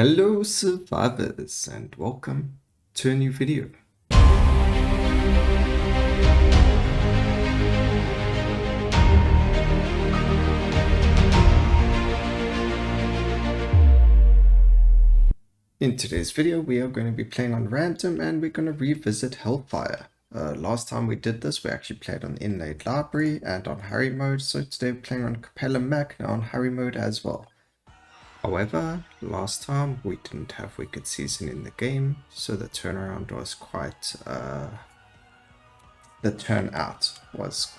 Hello survivors and welcome to a new video. In today's video we are going to be playing on random and we're going to revisit Hellfire. Last time we did this we actually played on inlaid library and on Harry mode, so today we're playing on Capella Magna on Harry mode as well. However, last time we didn't have Wicked Season in the game, so the turnaround was quite, the turnout was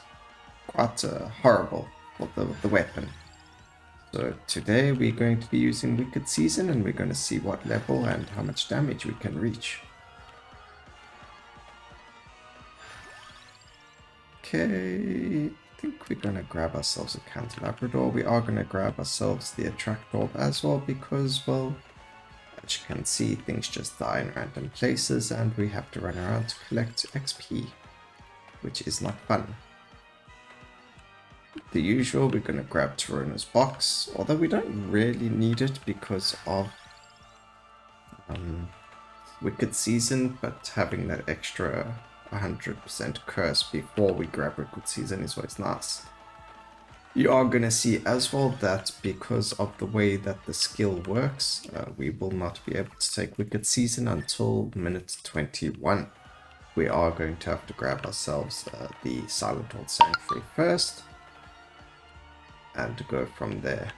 quite horrible for the weapon. So today we're going to be using Wicked Season and we're going to see what level and how much damage we can reach. Okay, I think we're going to grab ourselves a Candelabrador. We are going to grab ourselves the Attract Orb as well because, well, as you can see, things just die in random places and we have to run around to collect XP, which is not fun. The usual, we're going to grab Torona's box, although we don't really need it because of Wicked Season, but having that extra 100% curse before we grab Wicked Season is always nice. You are going to see as well that because of the way that the skill works, we will not be able to take Wicked Season until minute 21. We are going to have to grab ourselves the Silent Old Sanctuary first and go from there.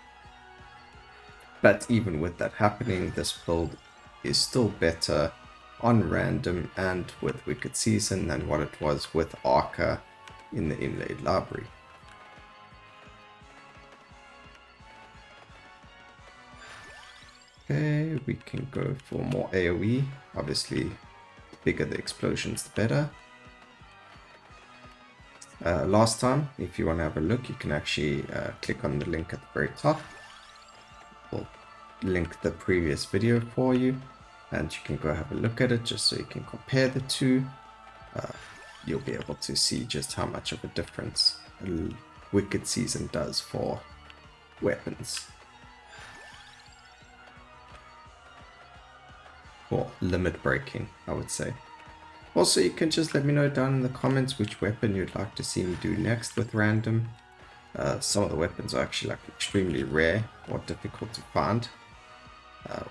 But even with that happening, this build is still better on random and with Wicked Season than what it was with Arca in the inlaid library. Okay, we can go for more AoE. Obviously, the bigger the explosions, the better. Last time, if you want to have a look, you can actually click on the link at the very top. We'll link the previous video for you, and you can go have a look at it just so you can compare the two. You'll be able to see just how much of a difference Wicked Season does for weapons. Or limit breaking, I would say. Also, you can just let me know down in the comments which weapon you'd like to see me do next with random. Some of the weapons are actually like extremely rare or difficult to find.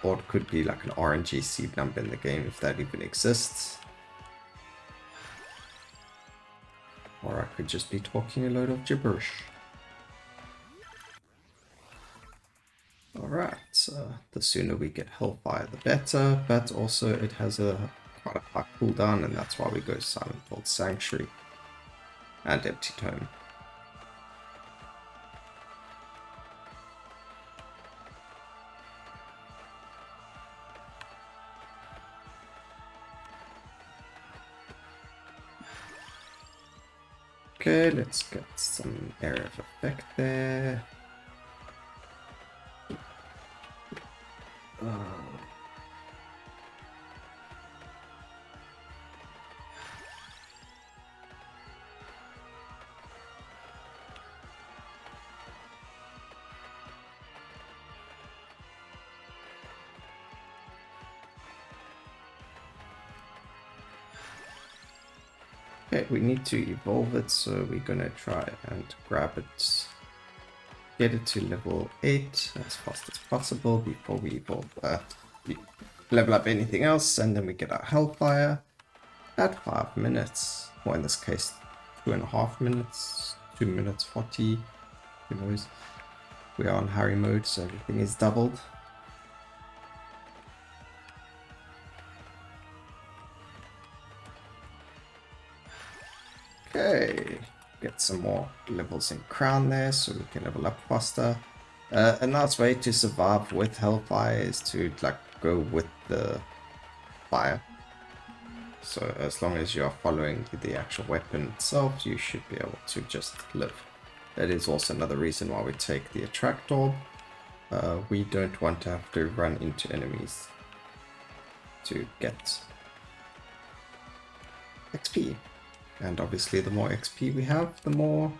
Or it could be like an RNG seed number in the game if that even exists. Or I could just be talking a load of gibberish. Alright, so the sooner we get Hellfire the better, but also it has quite a high cooldown and that's why we go Silent Old Sanctuary and Empty Tome. Okay, let's get some area of effect there. Okay, we need to evolve it, so we're gonna try and grab it, get it to level 8 as fast as possible before we evolve, level up anything else, and then we get our Hellfire at 5 minutes, or in this case 2.5 minutes, 2 minutes 40, who knows. We are on Harry mode, so everything is doubled. Okay, get some more levels in Crown there so we can level up faster. A nice way to survive with Hellfire is to like go with the fire. So as long as you are following the actual weapon itself, you should be able to just live. That is also another reason why we take the Attract Orb. We don't want to have to run into enemies to get XP. And obviously the more XP we have, the more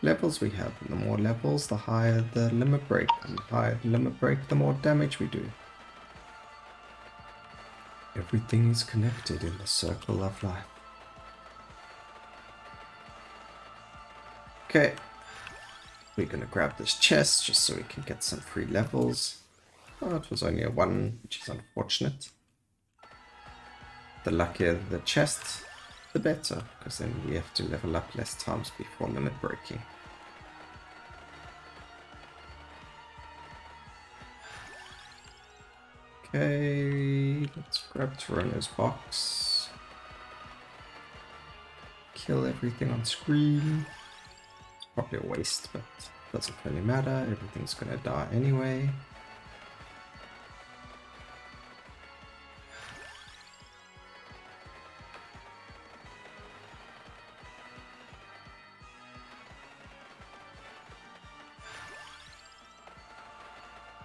levels we have. And the more levels, the higher the limit break. And the higher the limit break, the more damage we do. Everything is connected in the circle of life. Okay. We're gonna grab this chest just so we can get some free levels. Oh, it was only a 1, which is unfortunate. The luckier the chest, the better, because then we have to level up less times before limit breaking. Okay, let's grab Torono's box. Kill everything on screen. It's probably a waste, but doesn't really matter. Everything's gonna die anyway.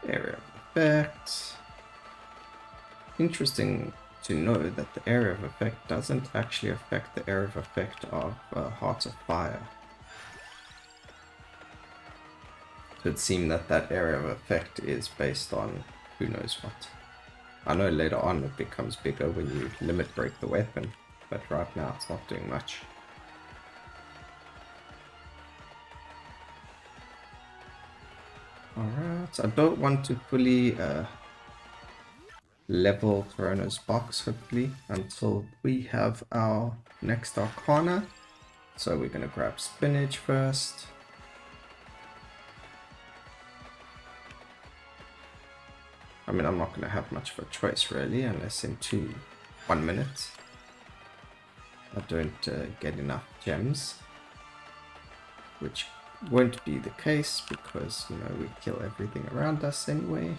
Area of effect. Interesting to know that the area of effect doesn't actually affect the area of effect of Hearts of Fire. So it seemed that that area of effect is based on who knows what. I know later on it becomes bigger when you limit break the weapon, but right now it's not doing much. Alright, I don't want to fully level Torono's box, hopefully, until we have our next Arcana. So we're going to grab Spinach first. I mean, I'm not going to have much of a choice, really, unless in 1 minute I don't get enough gems, which won't be the case because, you know, we kill everything around us anyway.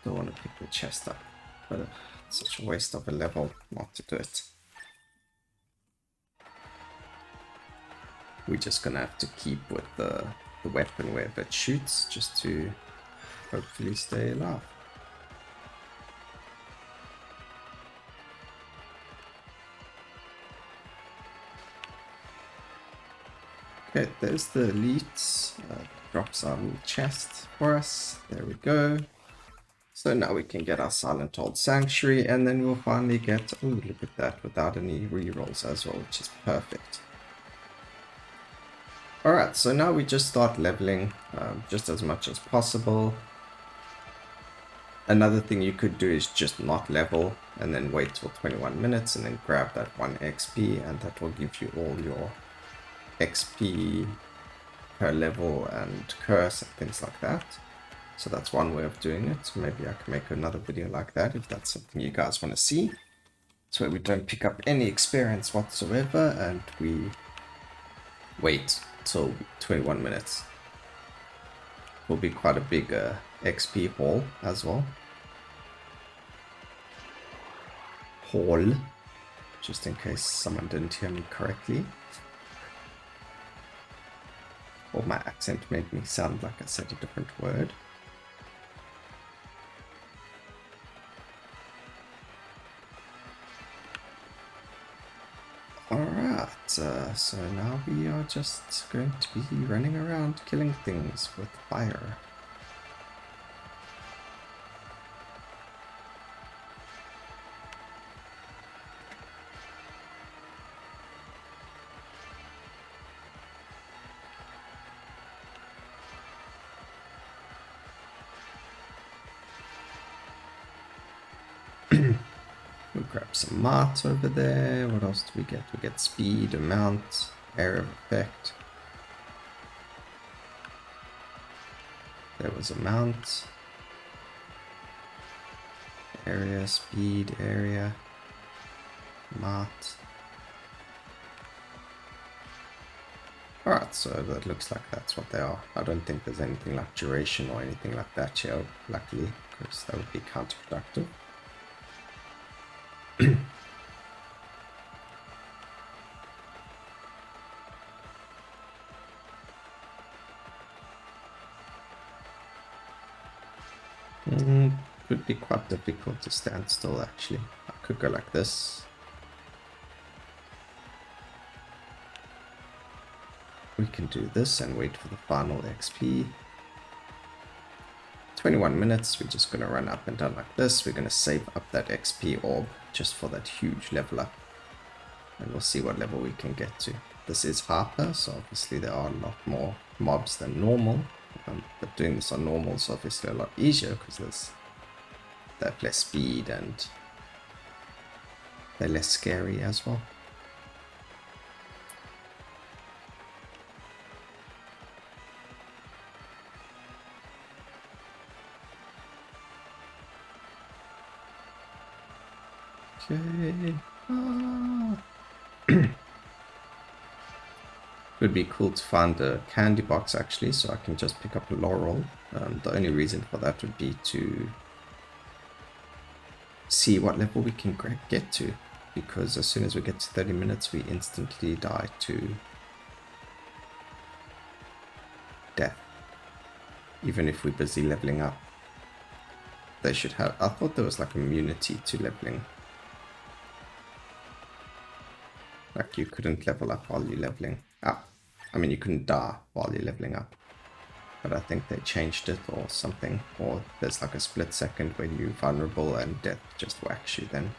Don't want to pick the chest up, but it's such a waste of a level not to do it. We're just gonna have to keep with the weapon wherever it shoots, just to hopefully stay alive. Okay, there's the elites. Drops our little chest for us. There we go. So now we can get our Silent Old Sanctuary, and then we'll finally get, oh, look at that, without any rerolls as well, which is perfect. Alright, so now we just start leveling just as much as possible. Another thing you could do is just not level, and then wait till 21 minutes, and then grab that 1 XP, and that will give you all your XP per level and curse and things like that. So that's one way of doing it. So maybe I can make another video like that if that's something you guys want to see. So we don't pick up any experience whatsoever and we wait till 21 minutes. Will be quite a big XP haul as well. Haul, just in case someone didn't hear me correctly. Or my accent made me sound like I said a different word. Alright, so now we are just going to be running around killing things with fire. We'll grab some mart over there. What else do we get? We get speed, amount, area of effect. There was amount, area, speed, area, mart. Alright, so that looks like that's what they are. I don't think there's anything like duration or anything like that here, luckily, because that would be counterproductive. Could be quite difficult to stand still actually. I could go like this. We can do this and wait for the final XP. 21 minutes, we're just going to run up and down like this. We're going to save up that XP orb just for that huge level up. And we'll see what level we can get to. This is Harper, so obviously there are a lot more mobs than normal. But doing this on normal is obviously a lot easier because there's that less speed and they're less scary as well. Okay. Would be cool to find a candy box actually, so I can just pick up a laurel. The only reason for that would be to see what level we can get to, because as soon as we get to 30 minutes we instantly die to death, even if we're busy leveling up. They should have, I thought there was like immunity to leveling, like you couldn't level up while you're leveling up. I mean, you couldn't die while you're leveling up, but I think they changed it or something, or there's like a split second when you're vulnerable and death just whacks you then.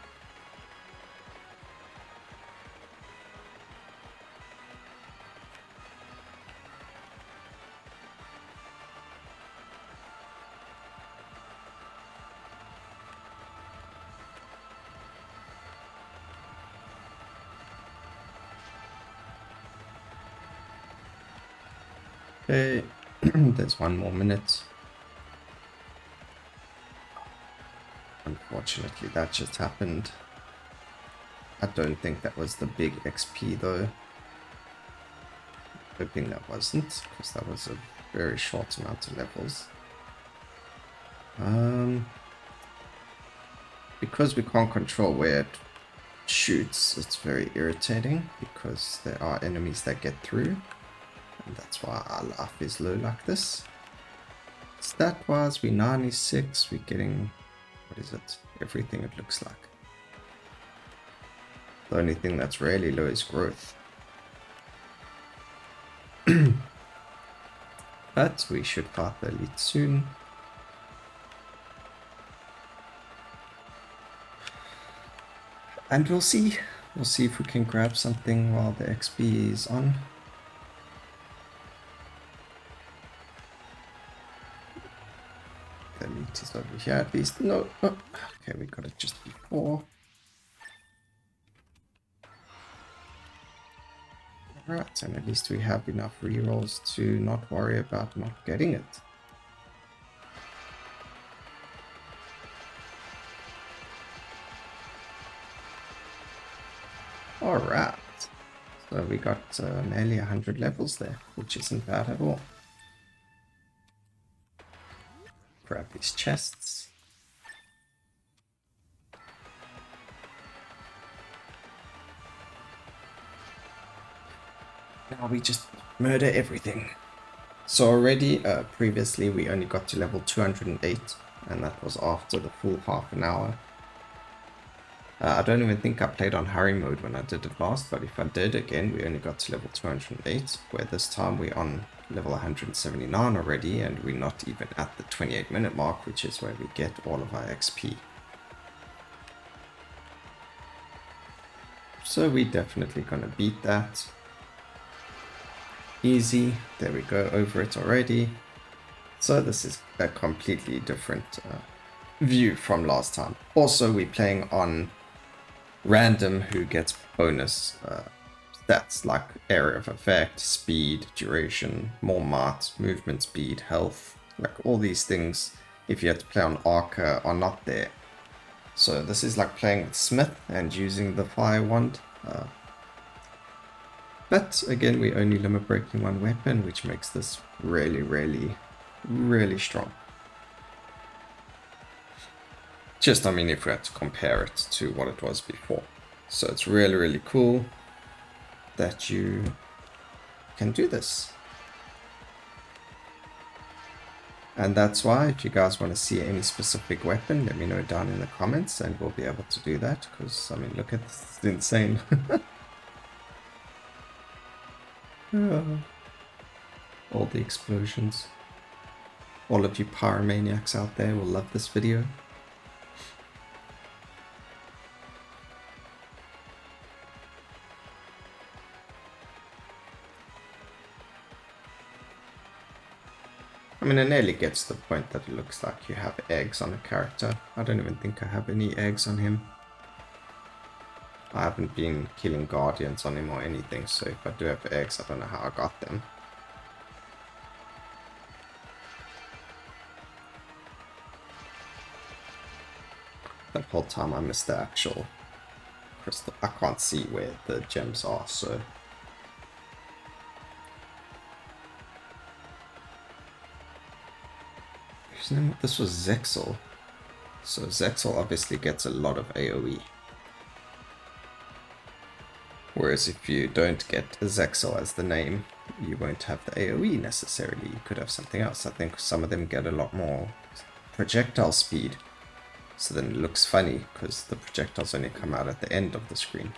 Okay, there's 1 more minute. Unfortunately, that just happened. I don't think that was the big XP though. Hoping that wasn't, because that was a very short amount of levels. Because we can't control where it shoots, it's very irritating because there are enemies that get through. And that's why our life is low like this. Stat wise, we're 96. We're getting, what is it? Everything it looks like. The only thing that's really low is growth. But we should fight the elite soon. And we'll see. We'll see if we can grab something while the XP is on. The elite is over here at least. No. Oh, okay, we got it just before. Alright, and at least we have enough rerolls to not worry about not getting it. Alright, so we got nearly 100 levels there, which isn't bad at all. Grab these chests. Now we just murder everything. So already, previously we only got to level 208, and that was after the full half an hour. I don't even think I played on hurry mode when I did it last, but if I did, again, we only got to level 208, where this time we're on level 179 already, and we're not even at the 28-minute mark, which is where we get all of our XP. So we're definitely gonna beat that. Easy, there we go, over it already. So this is a completely different view from last time. Also, we're playing on random, who gets bonus stats like area of effect, speed, duration, more might, movement speed, health, like all these things, if you had to play on Archer, are not there. So this is like playing with Smith and using the fire wand. But again, we only limit breaking 1 weapon, which makes this really, really, really strong. Just, I mean, if we had to compare it to what it was before. So it's really, really cool that you can do this. And that's why, if you guys want to see any specific weapon, let me know down in the comments and we'll be able to do that. Because, I mean, look at this, it's insane. All the explosions. All of you pyromaniacs out there will love this video. I mean, it nearly gets to the point that it looks like you have eggs on a character. I don't even think I have any eggs on him. I haven't been killing guardians on him or anything, so if I do have eggs, I don't know how I got them. That whole time I missed the actual crystal. I can't see where the gems are, so... This was Zexal. So Zexal obviously gets a lot of AoE. Whereas if you don't get Zexal as the name, you won't have the AoE necessarily. You could have something else. I think some of them get a lot more projectile speed. So then it looks funny because the projectiles only come out at the end of the screen.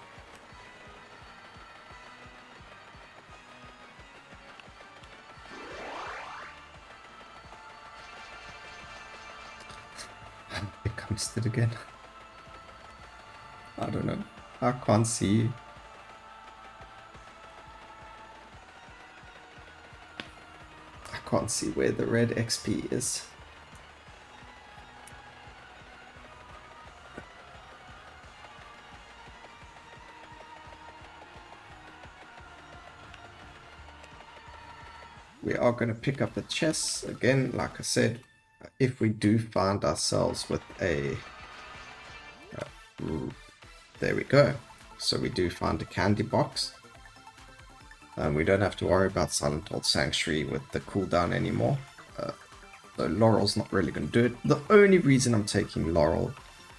It comes to it again. I don't know. I can't see. I can't see where the red XP is. We are going to pick up the chests again, like I said. If we do find ourselves with a... there we go. So we do find a candy box. And we don't have to worry about Silent Old Sanctuary with the cooldown anymore. So Laurel's not really going to do it. The only reason I'm taking Laurel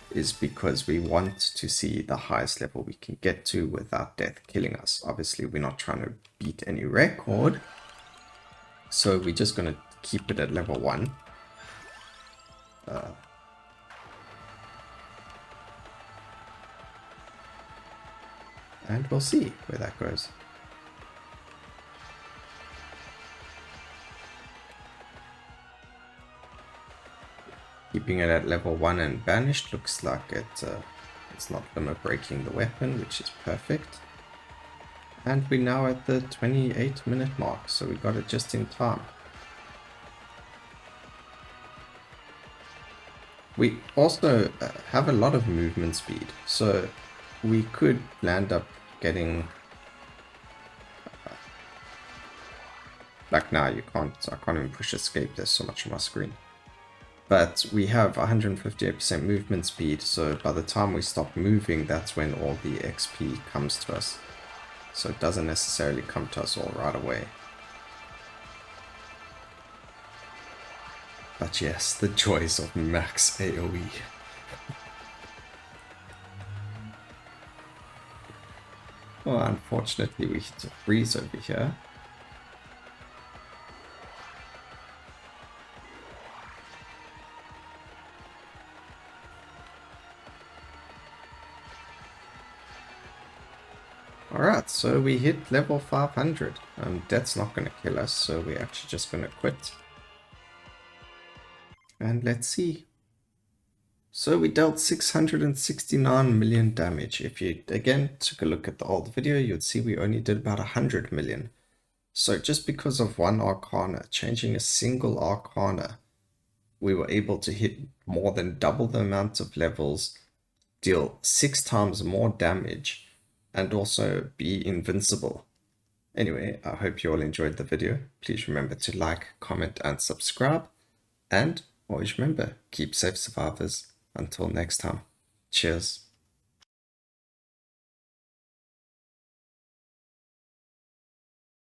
is because we want to see the highest level we can get to without death killing us. Obviously, we're not trying to beat any record. So we're just going to keep it at level 1. And we'll see where that goes. Keeping it at level 1 and banished looks like it's not limit breaking the weapon, which is perfect. And we're now at the 28-minute mark, so we got it just in time. We also have a lot of movement speed, so we could land up getting... like now you can't, I can't even push escape, there's so much on my screen. But we have 158% movement speed, so by the time we stop moving, that's when all the XP comes to us. So it doesn't necessarily come to us all right away. But yes, the joys of max AoE. Well, unfortunately we hit a freeze over here. Alright, so we hit level 500. That's not going to kill us, so we're actually just going to quit. And let's see. So we dealt 669 million damage. If you, again, took a look at the old video, you'd see we only did about 100 million. So just because of one Arcana, changing a single Arcana, we were able to hit more than double the amount of levels, deal 6 times more damage, and also be invincible. Anyway, I hope you all enjoyed the video. Please remember to like, comment, and subscribe. And always remember, keep safe, survivors. Until next time, cheers.